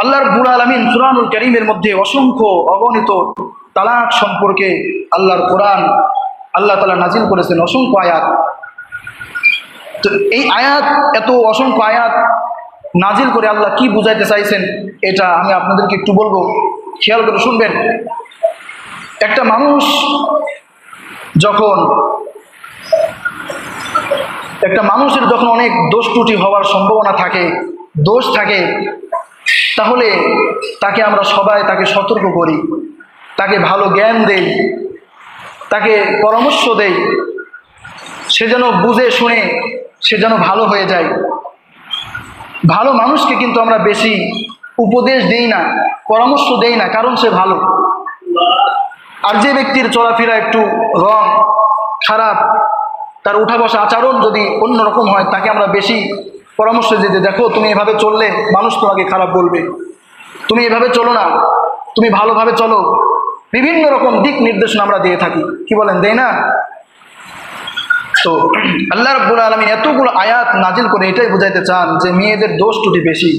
আল্লাহ রাব্বুল আলামিন কুরআনুল কারীমের মধ্যে অসংখ্য অগণিত তালাক সম্পর্কে আল্লাহর কোরআন আল্লাহ তাআলা নাজিল করেছেন, অসংখ্য আয়াত। তো এই আয়াত, এত অসংখ্য আয়াত নাজিল করে আল্লাহ কি বুঝাইতে চাইছেন এটা আমি আপনাদেরকে একটু বলবো, খেয়াল করে শুনবেন। একটা মানুষ যখন একটা মানুষের যখন অনেক দোষ ত্রুটি হওয়ার সম্ভাবনা থাকে, দোষ থাকে, তাহলে তাকে আমরা সবাই তাকে সতর্ক করি, তাকে ভালো জ্ঞান দেই, তাকে পরামর্শ দেই, সে যেন বুঝে শুনে সে যেন ভালো হয়ে যায়। ভালো মানুষকে কিন্তু আমরা বেশি উপদেশ দেই না, পরামর্শ দেই না, কারণ সে ভালো। আর যে ব্যক্তির চলাফেরা একটু রং খারাপ, তার উঠা বসা আচরণ যদি অন্যরকম হয়, তাকে আমরা বেশি পরামর্শ দিতে, দেখো তুমি এভাবে চললে মানুষ তোমাকে খারাপ বলবে, তুমি এভাবে চলো না, তুমি ভালোভাবে চলো, বিভিন্ন রকম দিক নির্দেশনা আমরা দিয়ে থাকি, কি বলেন, দেই না? তো আল্লাহ রাব্বুল আলামিন এতগুলো আয়াত নাজিল করে এটাই বুঝাইতে চান যে মেয়েদের দোষ ত্রুটি বেশি।